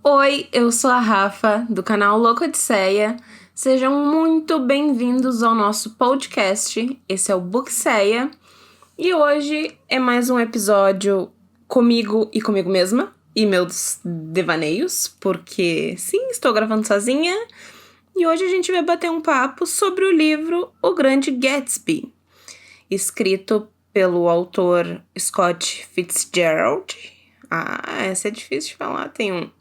Oi, eu sou a Rafa, do canal Louca Odisseia. Sejam muito bem-vindos ao nosso podcast. Esse é o Bookseia. E hoje é mais um episódio comigo e comigo mesma e meus devaneios, porque sim, estou gravando sozinha. E hoje a gente vai bater um papo sobre o livro O Grande Gatsby, escrito pelo autor Scott Fitzgerald. Essa é difícil de falar, tem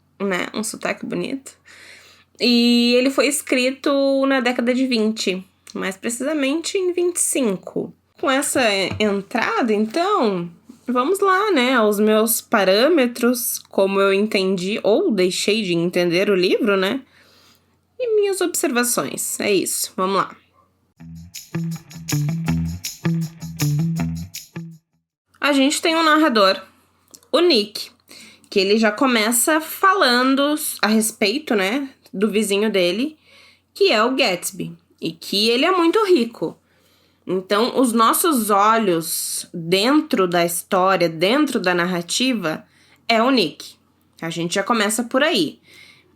um sotaque bonito. E ele foi escrito na década de 20, mais precisamente em 25. Com essa entrada, então, vamos lá, né, aos meus parâmetros, como eu entendi ou deixei de entender o livro, né, e minhas observações. É isso, vamos lá. A gente tem um narrador, o Nick, que ele já começa falando a respeito, né, do vizinho dele, que é o Gatsby, e que ele é muito rico. Então, os nossos olhos dentro da história, dentro da narrativa, é o Nick. A gente já começa por aí.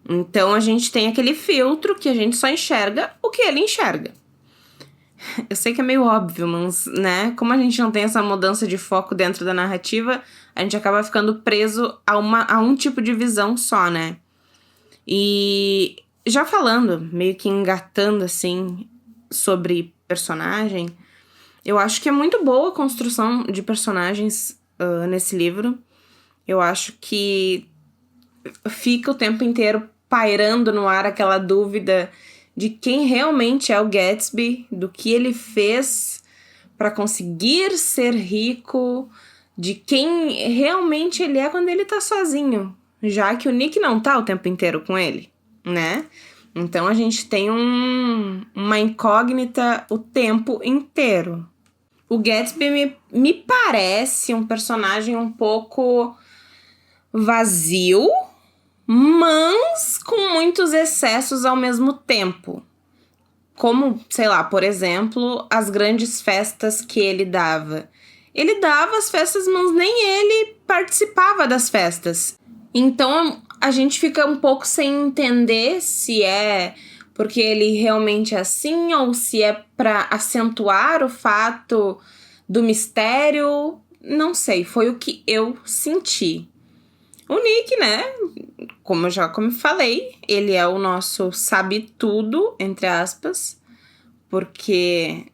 Então, a gente tem aquele filtro que a gente só enxerga o que ele enxerga. Eu sei que é meio óbvio, mas, né, como a gente não tem essa mudança de foco dentro da narrativa, a gente acaba ficando preso a um tipo de visão só, né? E já falando, meio que engatando, assim, sobre personagem, eu acho que é muito boa a construção de personagens nesse livro. Eu acho que fica o tempo inteiro pairando no ar aquela dúvida de quem realmente é o Gatsby, do que ele fez para conseguir ser rico, de quem realmente ele é quando ele tá sozinho, já que o Nick não tá o tempo inteiro com ele, né? Então a gente tem uma incógnita o tempo inteiro. O Gatsby me parece um personagem um pouco vazio, mas com muitos excessos ao mesmo tempo. Como, sei lá, por exemplo, as grandes festas que ele dava. Ele dava as festas, mas nem ele participava das festas. Então, a gente fica um pouco sem entender se é porque ele realmente é assim ou se é para acentuar o fato do mistério. Não sei, foi o que eu senti. O Nick, né, como eu falei, ele é o nosso sabe-tudo, entre aspas, porque,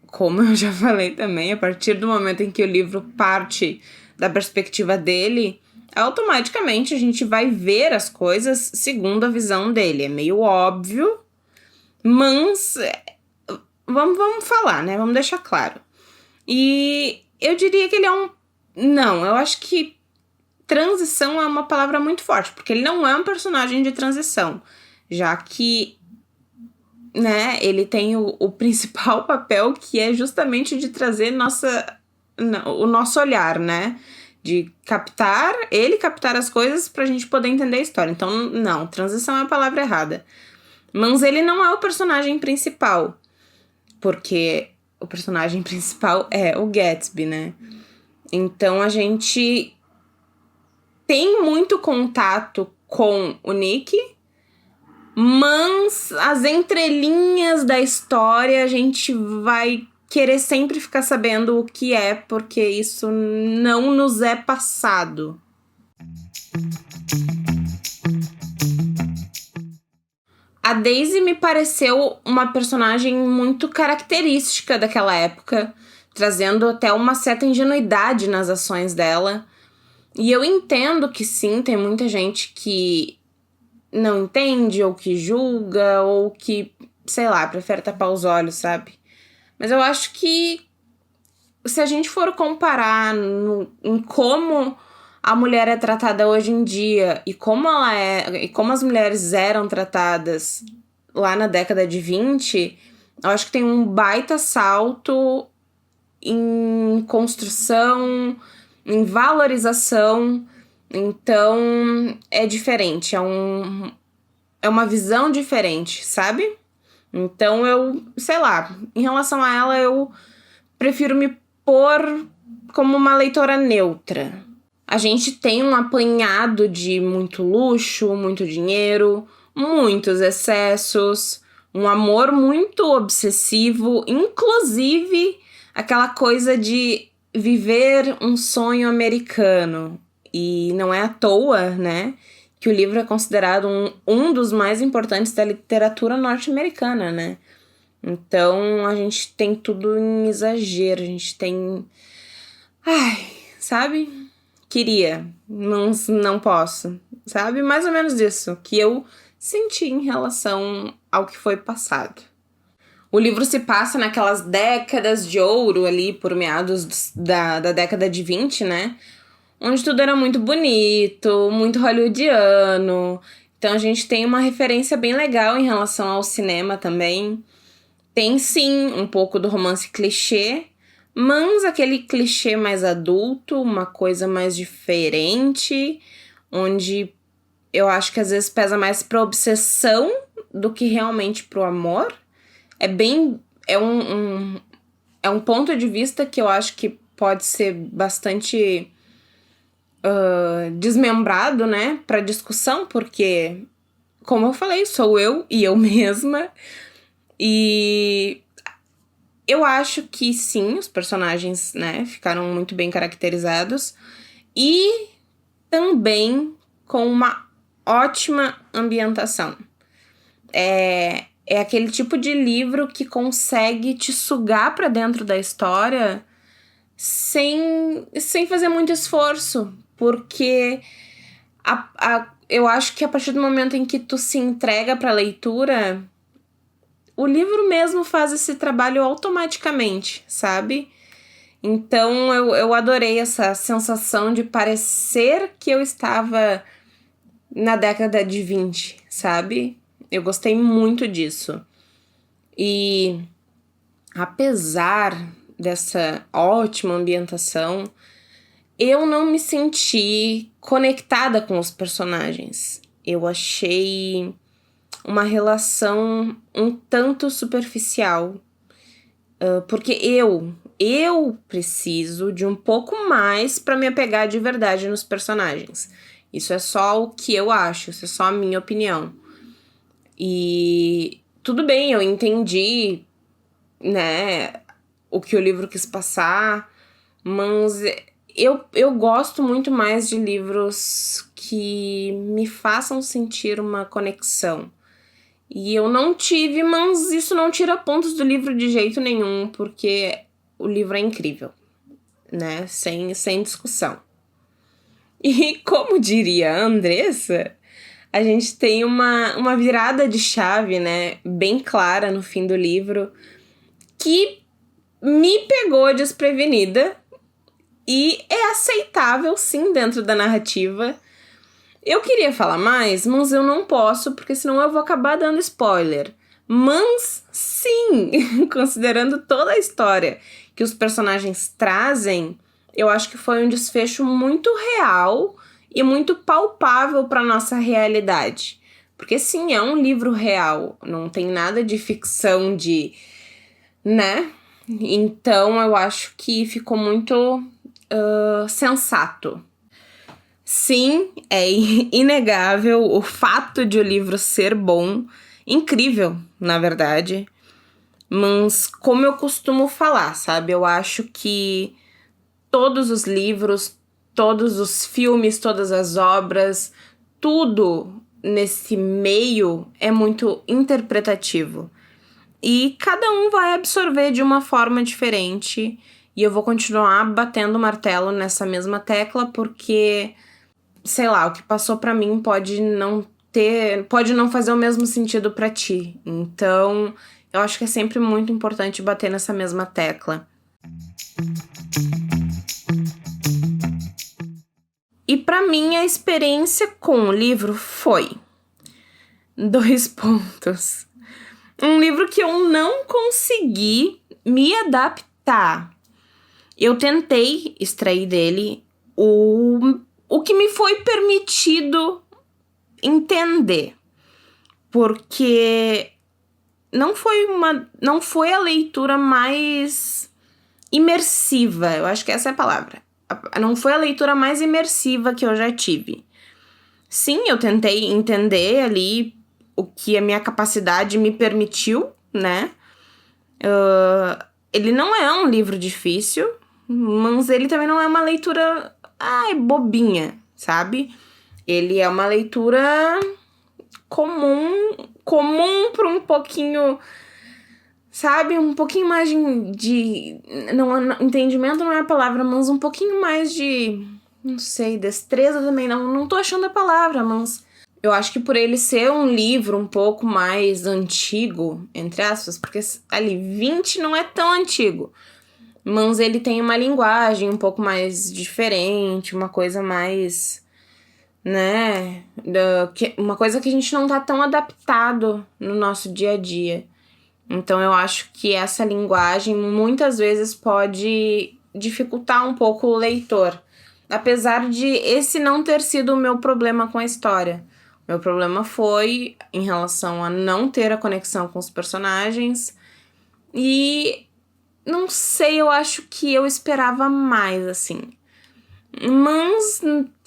como eu já falei também, a partir do momento em que o livro parte da perspectiva dele, automaticamente a gente vai ver as coisas segundo a visão dele. É meio óbvio, mas vamos falar, né, vamos deixar claro. E eu diria que ele é Não, eu acho que transição é uma palavra muito forte, porque ele não é um personagem de transição, já que, né, ele tem o principal papel, que é justamente de trazer o nosso olhar, né, de captar as coisas pra gente poder entender a história. Então, não, transição é a palavra errada. Mas ele não é o personagem principal, porque o personagem principal é o Gatsby, né? Então, a gente tem muito contato com o Nick, mas as entrelinhas da história a gente vai querer sempre ficar sabendo o que é, porque isso não nos é passado. A Daisy me pareceu uma personagem muito característica daquela época, trazendo até uma certa ingenuidade nas ações dela. E eu entendo que sim, tem muita gente que não entende, ou que julga, ou que, sei lá, prefere tapar os olhos, sabe? Mas eu acho que se a gente for comparar em como a mulher é tratada hoje em dia e como as mulheres eram tratadas lá na década de 20, eu acho que tem um baita salto em construção, em valorização. Então, é diferente, é uma visão diferente, sabe? Então, sei lá, em relação a ela, eu prefiro me pôr como uma leitora neutra. A gente tem um apanhado de muito luxo, muito dinheiro, muitos excessos, um amor muito obsessivo, inclusive aquela coisa de viver um sonho americano. E não é à toa, né, que o livro é considerado um dos mais importantes da literatura norte-americana, né? Então, a gente tem tudo em exagero, a gente tem... Ai, sabe? Queria, não posso, sabe? Mais ou menos isso que eu senti em relação ao que foi passado. O livro se passa naquelas décadas de ouro ali, por meados da década de 20, né? Onde tudo era muito bonito, muito hollywoodiano. Então a gente tem uma referência bem legal em relação ao cinema também. Tem sim um pouco do romance clichê, mas aquele clichê mais adulto, uma coisa mais diferente, onde eu acho que às vezes pesa mais pra obsessão do que realmente pro amor. É um ponto de vista que eu acho que pode ser bastante desmembrado, né, pra discussão, porque, como eu falei, sou eu e eu mesma. E eu acho que sim, os personagens, né, ficaram muito bem caracterizados e também com uma ótima ambientação. É aquele tipo de livro que consegue te sugar pra dentro da história sem fazer muito esforço, porque eu acho que a partir do momento em que tu se entrega pra leitura, o livro mesmo faz esse trabalho automaticamente, sabe? Então eu adorei essa sensação de parecer que eu estava na década de 20, sabe? Eu gostei muito disso. E apesar dessa ótima ambientação, eu não me senti conectada com os personagens. Eu achei uma relação um tanto superficial. Porque eu preciso de um pouco mais pra me apegar de verdade nos personagens. Isso é só o que eu acho, isso é só a minha opinião. E tudo bem, eu entendi, né, o que o livro quis passar, mas eu gosto muito mais de livros que me façam sentir uma conexão. E eu não tive, mas isso não tira pontos do livro de jeito nenhum, porque o livro é incrível, né? Sem discussão. E como diria a Andressa, a gente tem uma virada de chave, né? Bem clara no fim do livro, que me pegou desprevenida e é aceitável, sim, dentro da narrativa. Eu queria falar mais, mas eu não posso, porque senão eu vou acabar dando spoiler. Mas, sim, considerando toda a história que os personagens trazem, eu acho que foi um desfecho muito real e muito palpável para nossa realidade. Porque, sim, é um livro real, não tem nada de ficção, né? Então, eu acho que ficou muito sensato. Sim, é inegável o fato de o livro ser bom, incrível, na verdade. Mas como eu costumo falar, sabe? Eu acho que todos os livros, todos os filmes, todas as obras, tudo nesse meio é muito interpretativo. E cada um vai absorver de uma forma diferente. E eu vou continuar batendo o martelo nessa mesma tecla porque, sei lá, o que passou pra mim pode não fazer o mesmo sentido pra ti. Então, eu acho que é sempre muito importante bater nessa mesma tecla. E pra mim, a experiência com o livro foi 2 pontos. Um livro que eu não consegui me adaptar. Eu tentei extrair dele o que me foi permitido entender, porque não foi a leitura mais imersiva, eu acho que essa é a palavra. não foi a leitura mais imersiva que eu já tive. Sim, eu tentei entender ali o que a minha capacidade me permitiu, né? Ele não é um livro difícil, mas ele também não é uma leitura, bobinha, sabe? Ele é uma leitura comum para um pouquinho, sabe? Um pouquinho mais de entendimento não é a palavra, mas um pouquinho mais de, não sei, destreza também, não tô achando a palavra, mas eu acho que por ele ser um livro um pouco mais antigo, entre aspas, porque ali 20 não é tão antigo, mas ele tem uma linguagem um pouco mais diferente, uma coisa mais, né, uma coisa que a gente não tá tão adaptado no nosso dia a dia. Então eu acho que essa linguagem muitas vezes pode dificultar um pouco o leitor, apesar de esse não ter sido o meu problema com a história. Meu problema foi em relação a não ter a conexão com os personagens e não sei, eu acho que eu esperava mais, assim. Mas,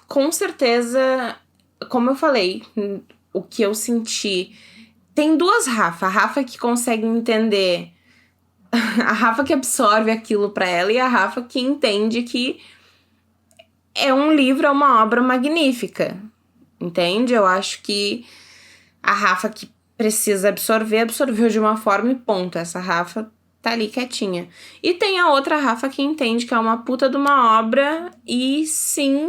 com certeza, como eu falei, o que eu senti... Tem duas Rafa. A Rafa que consegue entender... A Rafa que absorve aquilo pra ela e a Rafa que entende que é um livro, é uma obra magnífica. Entende? Eu acho que a Rafa que precisa absorveu de uma forma e ponto. Essa Rafa tá ali quietinha. E tem a outra Rafa que entende que é uma puta de uma obra e sim,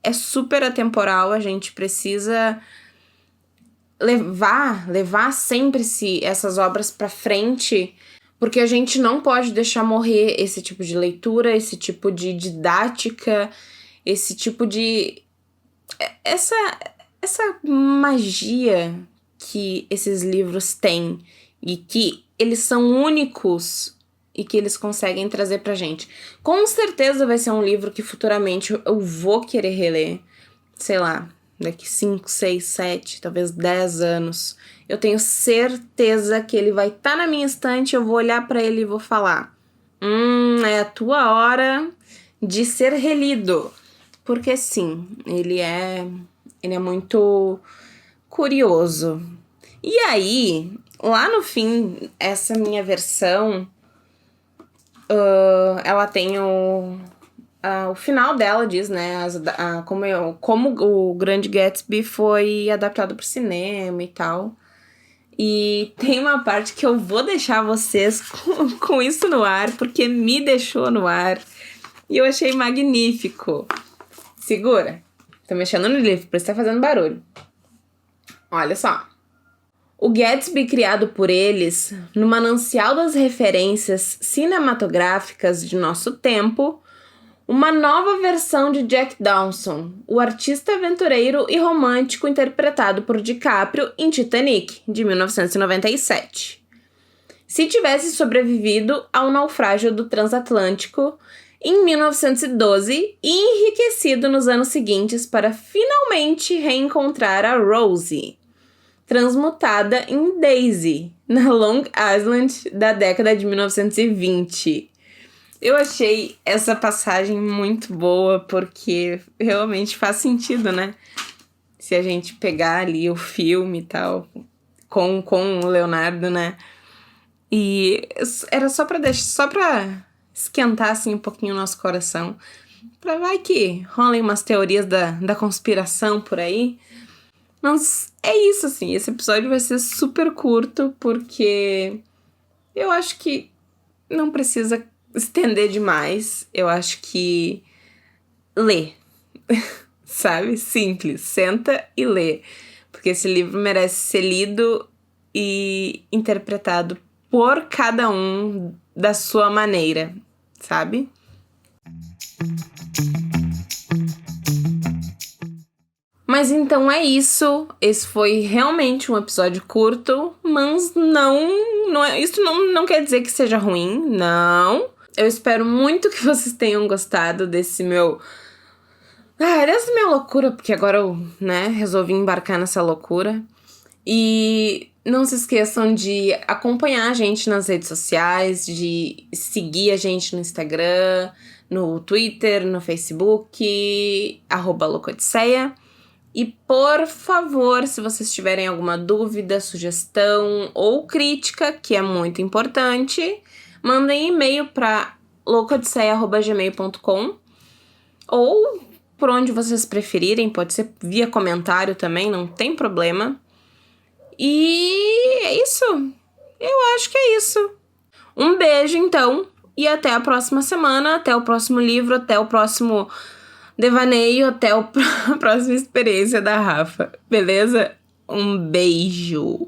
é super atemporal. A gente precisa levar sempre essas obras pra frente, porque a gente não pode deixar morrer esse tipo de leitura, esse tipo de didática, esse tipo de... Essa magia que esses livros têm e que eles são únicos e que eles conseguem trazer pra gente. Com certeza vai ser um livro que futuramente eu vou querer reler, sei lá, daqui 5, 6, 7, talvez 10 anos. Eu tenho certeza que ele vai estar na minha estante, eu vou olhar pra ele e vou falar: é a tua hora de ser relido. Porque sim, ele é muito curioso. E aí, lá no fim, essa minha versão, ela tem o final dela diz, né, como o Grande Gatsby foi adaptado pro cinema e tal. E tem uma parte que eu vou deixar vocês com isso no ar, porque me deixou no ar. E eu achei magnífico. Segura. Tô mexendo no livro, por isso tá fazendo barulho. Olha só. O Gatsby criado por eles, no manancial das referências cinematográficas de nosso tempo, uma nova versão de Jack Dawson, o artista aventureiro e romântico interpretado por DiCaprio em Titanic, de 1997. Se tivesse sobrevivido ao naufrágio do transatlântico em 1912 e enriquecido nos anos seguintes para finalmente reencontrar a Rosie, transmutada em Daisy, na Long Island da década de 1920. Eu achei essa passagem muito boa, porque realmente faz sentido, né? Se a gente pegar ali o filme e tal, com o Leonardo, né? E era só pra esquentar, assim, um pouquinho o nosso coração. Pra vai que rolem umas teorias da conspiração por aí. Mas é isso, assim, esse episódio vai ser super curto, porque eu acho que não precisa estender demais. Eu acho que lê, sabe? Simples, senta e lê. Porque esse livro merece ser lido e interpretado por cada um da sua maneira, sabe? Mas então é isso. Esse foi realmente um episódio curto, mas isso não quer dizer que seja ruim, não. Eu espero muito que vocês tenham gostado dessa minha loucura, porque agora eu, né, resolvi embarcar nessa loucura. E não se esqueçam de acompanhar a gente nas redes sociais, de seguir a gente no Instagram, no Twitter, no Facebook, @loucaodisseia. E, por favor, se vocês tiverem alguma dúvida, sugestão ou crítica, que é muito importante, mandem e-mail para loucaodisseia@gmail.com ou por onde vocês preferirem, pode ser via comentário também, não tem problema. E é isso. Eu acho que é isso. Um beijo, então, e até a próxima semana, até o próximo livro, até o próximo devaneio, até a próxima experiência da Rafa, beleza? Um beijo!